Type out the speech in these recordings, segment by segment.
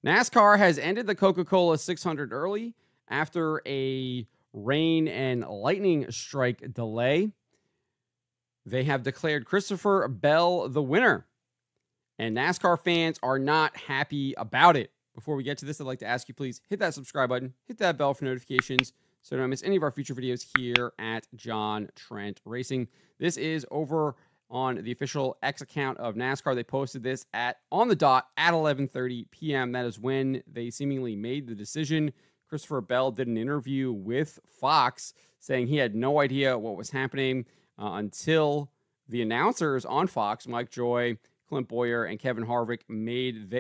NASCAR has ended the Coca Cola 600 early after a rain and lightning strike delay. They have declared Christopher Bell the winner, and NASCAR fans are not happy about it. Before we get to this, I'd like to ask you, please hit that subscribe button, hit that bell for notifications so you don't miss any of our future videos here at John Trent Racing. This is over on the official X account of NASCAR. They posted this on the dot at 11:30 p.m. That is when they seemingly made the decision. Christopher Bell did an interview with Fox saying he had no idea what was happening until the announcers on Fox, Mike Joy, Clint Boyer, and Kevin Harvick,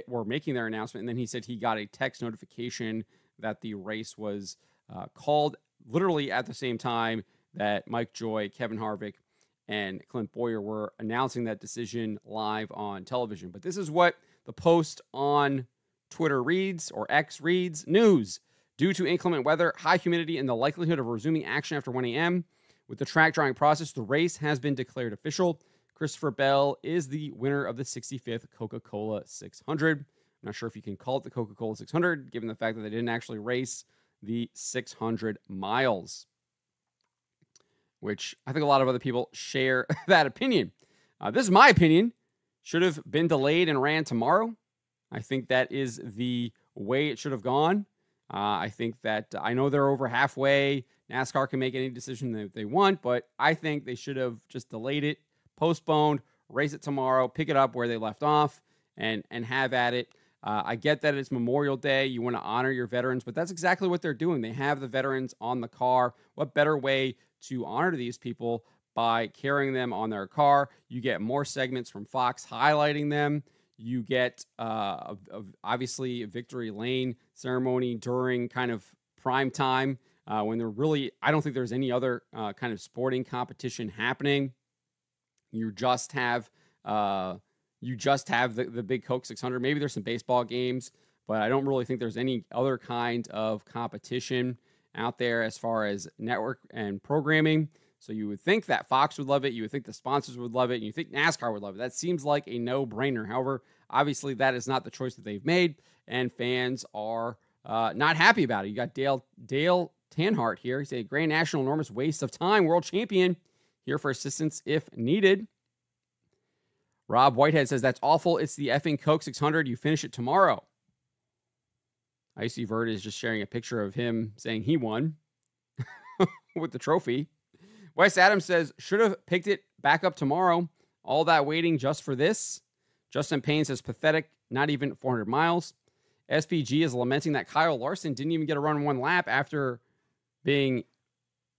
were making their announcement. And then he said he got a text notification that the race was called literally at the same time that Mike Joy, Kevin Harvick, and Clint Boyer were announcing that decision live on television. But this is what the post on Twitter reads, or X reads: news. Due to inclement weather, high humidity, and the likelihood of resuming action after 1 a.m., with the track drawing process, the race has been declared official. Christopher Bell is the winner of the 65th Coca Cola 600. I'm not sure if you can call it the Coca Cola 600, given the fact that they didn't actually race the 600 miles, which I think a lot of other people share that opinion. This is my opinion. Should have been delayed and ran tomorrow. I think that is the way it should have gone. I think that I know they're over halfway. NASCAR can make any decision that they want, but I think they should have just delayed it, postponed, race it tomorrow, pick it up where they left off, and have at it. I get that it's Memorial Day. You want to honor your veterans, but that's exactly what they're doing. They have the veterans on the car. What better way to honor these people by carrying them on their car? You get more segments from Fox highlighting them. You get, obviously, a victory lane ceremony during kind of prime time when they're really, I don't think there's any other kind of sporting competition happening. You just have the big Coke 600. Maybe there's some baseball games, but I don't really think there's any other kind of competition out there as far as network and programming. So you would think that Fox would love it. You would think the sponsors would love it. And you think NASCAR would love it. That seems like a no-brainer. However, obviously that is not the choice that they've made, and fans are not happy about it. You got Dale Tanhart here. He's a Grand National enormous waste of time. World champion here for assistance if needed. Rob Whitehead says, that's awful. It's the effing Coke 600. You finish it tomorrow. Icy Vert is just sharing a picture of him saying he won with the trophy. Wes Adams says, should have picked it back up tomorrow. All that waiting just for this. Justin Payne says, pathetic, not even 400 miles. SPG is lamenting that Kyle Larson didn't even get a run one lap after being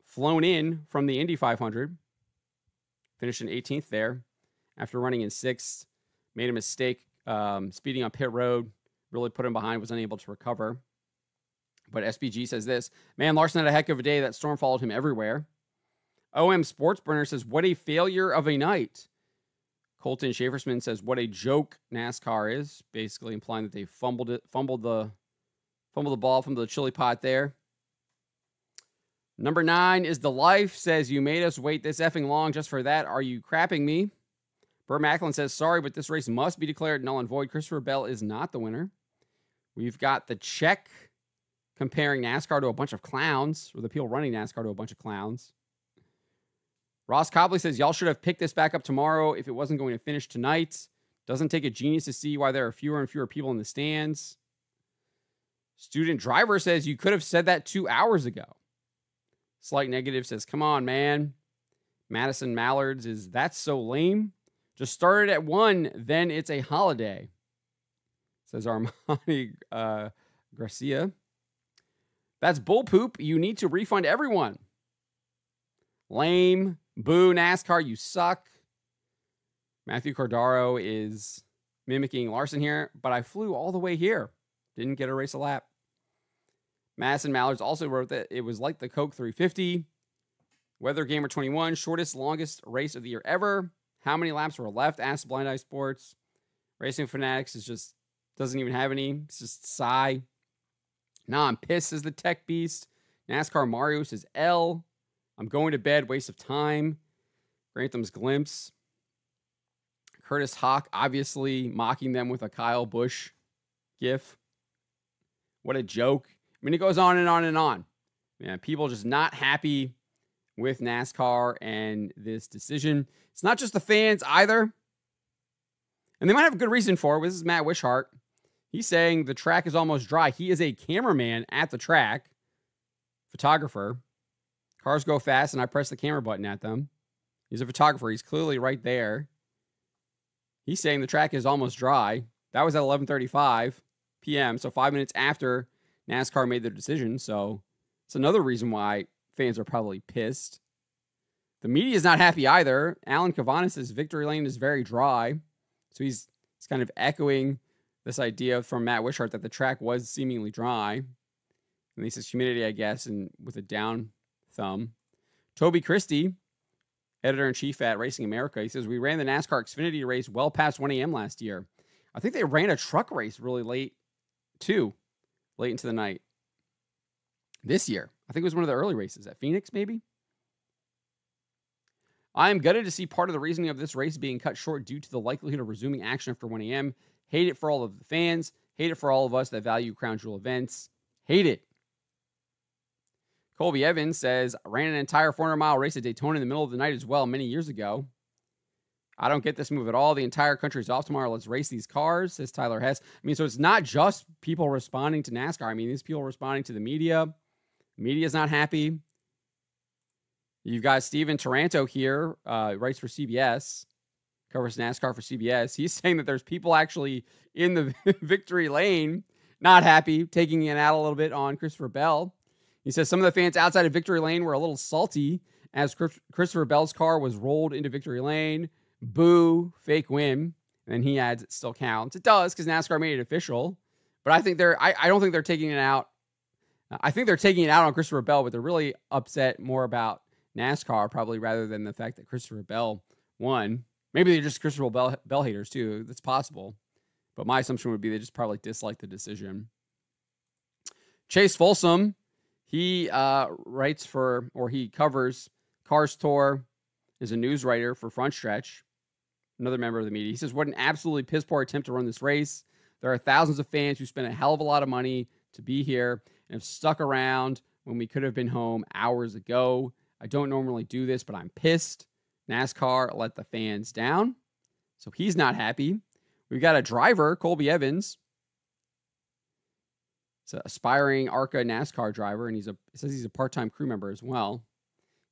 flown in from the Indy 500. Finished in 18th there after running in 6th. Made a mistake speeding on pit road. Really put him behind, was unable to recover. But SPG says this: man, Larson had a heck of a day. That storm followed him everywhere. OM Sports Burner says, what a failure of a night. Colton Schaefersman says, what a joke NASCAR is, basically implying that they fumbled the ball, fumbled the chili pot there. Number 9 is The Life, says, you made us wait this effing long just for that. Are you crapping me? Burt Macklin says, sorry, but this race must be declared null and void. Christopher Bell is not the winner. We've got the check comparing NASCAR to a bunch of clowns, or the people running NASCAR to a bunch of clowns. Ross Copley says, y'all should have picked this back up tomorrow if it wasn't going to finish tonight. Doesn't take a genius to see why there are fewer and fewer people in the stands. Student Driver says, you could have said that 2 hours ago. Slight Negative says, come on, man. Madison Mallards is, that's so lame. Just started at 1, then it's a holiday. Says Armani Garcia. That's bull poop. You need to refund everyone. Lame. Boo, NASCAR, you suck. Matthew Cordaro is mimicking Larson here, but I flew all the way here. Didn't get a race a lap. Madison Mallards also wrote that it was like the Coke 350. Weather Gamer 21, shortest, longest race of the year ever. How many laps were left? Asked Blind Eye Sports. Racing Fanatics is just, doesn't even have any. It's just sigh. Nah, I'm pissed, says the Tech Beast. NASCAR Mario says L. I'm going to bed, waste of time. Grantham's Glimpse. Curtis Hawk obviously mocking them with a Kyle Busch gif. What a joke. I mean, it goes on and on and on. Yeah, people just not happy with NASCAR and this decision. It's not just the fans either. And they might have a good reason for it. This is Matt Wishart. He's saying the track is almost dry. He is a cameraman at the track, photographer. Cars go fast, and I press the camera button at them. He's a photographer. He's clearly right there. He's saying the track is almost dry. That was at 11:35 p.m., so 5 minutes after NASCAR made their decision. So it's another reason why fans are probably pissed. The media is not happy either. Alan Cavana says victory lane is very dry. So he's kind of echoing this idea from Matt Wishart that the track was seemingly dry. And he says humidity, I guess, and with a down thumb. Toby Christie, editor-in-chief at Racing America, he says, we ran the NASCAR Xfinity race well past 1 a.m. last year. I think they ran a truck race really late, too, late into the night. This year, I think it was one of the early races at Phoenix, maybe? I am gutted to see part of the reasoning of this race being cut short due to the likelihood of resuming action after 1 a.m. Hate it for all of the fans. Hate it for all of us that value crown jewel events. Hate it. Colby Evans says, I ran an entire 400-mile race at Daytona in the middle of the night as well many years ago. I don't get this move at all. The entire country's off tomorrow. Let's race these cars, says Tyler Hess. I mean, so it's not just people responding to NASCAR. I mean, these people responding to the media. The media's not happy. You've got Steven Taranto here, writes for CBS, covers NASCAR for CBS. He's saying that there's people actually in the victory lane not happy, taking it out a little bit on Christopher Bell. He says some of the fans outside of victory lane were a little salty as Christopher Bell's car was rolled into victory lane. Boo, fake win. And then he adds, it still counts. It does, because NASCAR made it official. But I think I don't think they're taking it out. I think they're taking it out on Christopher Bell, but they're really upset more about NASCAR probably rather than the fact that Christopher Bell won. Maybe they're just Christopher Bell haters too. That's possible. But my assumption would be they just probably dislike the decision. Chase Folsom, he writes for, or he covers Cars Tour, is a news writer for Front Stretch, another member of the media. He says, what an absolutely piss poor attempt to run this race. There are thousands of fans who spent a hell of a lot of money to be here and have stuck around when we could have been home hours ago. I don't normally do this, but I'm pissed. NASCAR let the fans down. So he's not happy. We've got a driver, Colby Evans. It's an aspiring ARCA NASCAR driver, and it says he's a part-time crew member as well.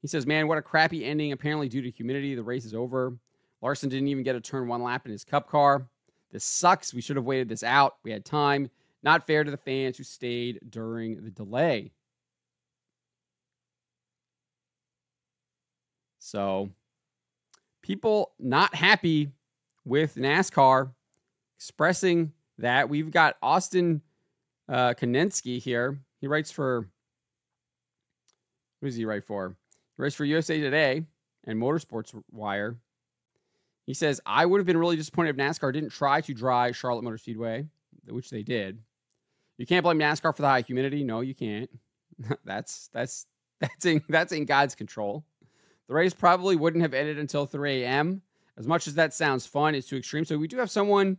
He says, man, what a crappy ending. Apparently due to humidity, the race is over. Larson didn't even get to turn one lap in his cup car. This sucks. We should have waited this out. We had time. Not fair to the fans who stayed during the delay. So, people not happy with NASCAR expressing that. We've got Austin Konensky here. He writes for, who does he write for? He writes for USA Today and Motorsports Wire. He says, I would have been really disappointed if NASCAR didn't try to dry Charlotte Motor Speedway, which they did. You can't blame NASCAR for the high humidity. No, you can't. That's in God's control. The race probably wouldn't have ended until 3 a.m. As much as that sounds fun, it's too extreme. So we do have someone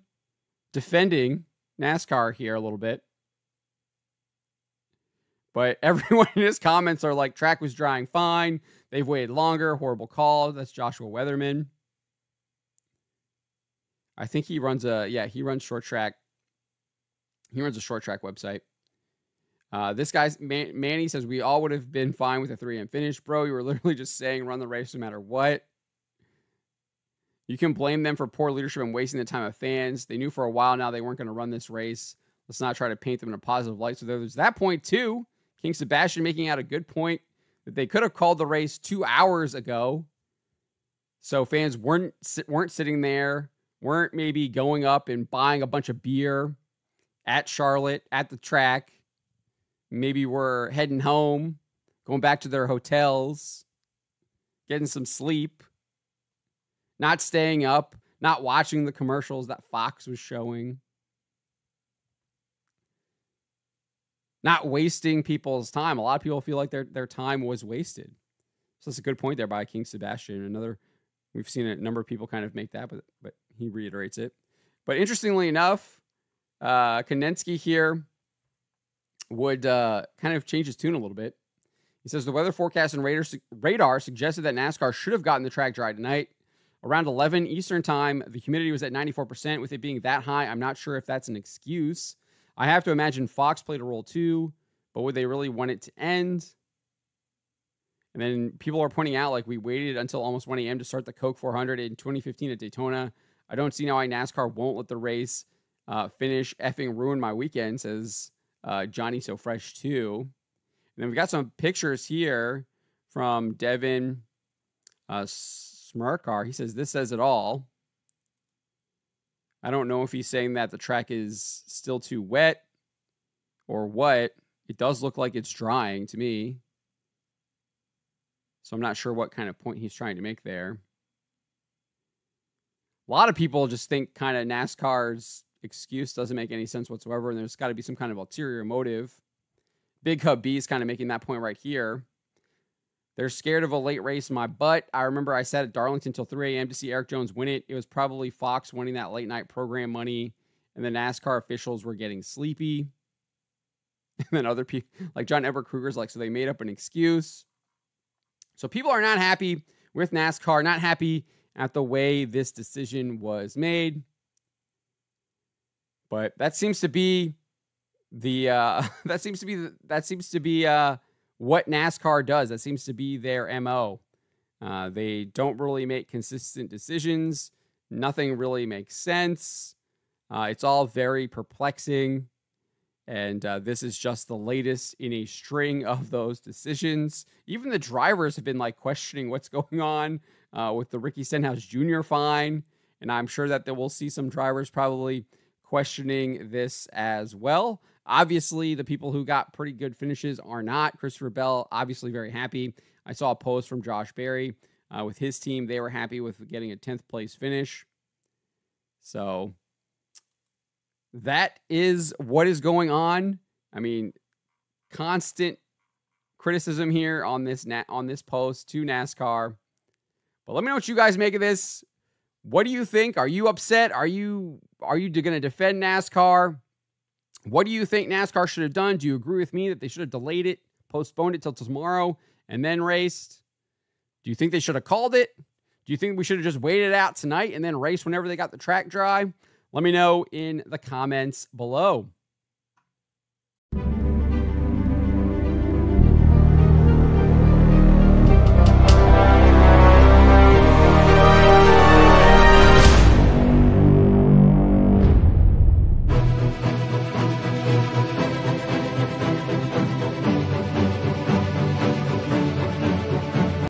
defending NASCAR here a little bit. But everyone in his comments are like, track was drying fine. They've waited longer. Horrible call. That's Joshua Weatherman. I think he runs he runs short track. He runs a short track website. This guy's Manny says, we all would have been fine with a 3 a.m. finish. Bro, you were literally just saying run the race no matter what. You can blame them for poor leadership and wasting the time of fans. They knew for a while now they weren't going to run this race. Let's not try to paint them in a positive light. So there's that point too. King Sebastian making out a good point that they could have called the race 2 hours ago. So fans weren't sitting there, weren't maybe going up and buying a bunch of beer at Charlotte, at the track. Maybe we're heading home, going back to their hotels, getting some sleep, not staying up, not watching the commercials that Fox was showing, not wasting people's time. A lot of people feel like their time was wasted. So that's a good point there by King Sebastian. We've seen a number of people kind of make that, but he reiterates it. But interestingly enough, Konensky here would kind of change his tune a little bit. He says the weather forecast and radar suggested that NASCAR should have gotten the track dry tonight. Around 11 Eastern time, the humidity was at 94%. With it being that high, I'm not sure if that's an excuse. I have to imagine Fox played a role too, but would they really want it to end? And then people are pointing out, like, we waited until almost 1 a.m. to start the Coke 400 in 2015 at Daytona. I don't see now why NASCAR won't let the race finish. Effing ruin my weekend, says Johnny So Fresh too. And then we got some pictures here from Devin Smirkar. He says, this says it all. I don't know if he's saying that the track is still too wet or what. It does look like it's drying to me. So I'm not sure what kind of point he's trying to make there. A lot of people just think kind of NASCAR's excuse doesn't make any sense whatsoever, and there's got to be some kind of ulterior motive. Big Hub B is kind of making that point right here. They're scared of a late race in my butt. I remember I sat at Darlington until 3 a.m. to see Eric Jones win it. It was probably Fox winning that late night program money, and the NASCAR officials were getting sleepy. And then other people, like John Everett Kruger's like, so they made up an excuse. So people are not happy with NASCAR, not happy at the way this decision was made. But that seems to be the what NASCAR does. That seems to be their MO. They don't really make consistent decisions. Nothing really makes sense. It's all very perplexing. And this is just the latest in a string of those decisions. Even the drivers have been like questioning what's going on with the Ricky Stenhouse Jr. fine. And I'm sure that we'll see some drivers probably questioning this as well. Obviously, the people who got pretty good finishes are not. Christopher Bell, obviously very happy. I saw a post from Josh Berry with his team. They were happy with getting a 10th place finish. So that is what is going on. I mean, constant criticism here on this post to NASCAR. But let me know what you guys make of this. What do you think? Are you upset? Are you going to defend NASCAR? What do you think NASCAR should have done? Do you agree with me that they should have delayed it, postponed it till tomorrow, and then raced? Do you think they should have called it? Do you think we should have just waited out tonight and then raced whenever they got the track dry? Let me know in the comments below.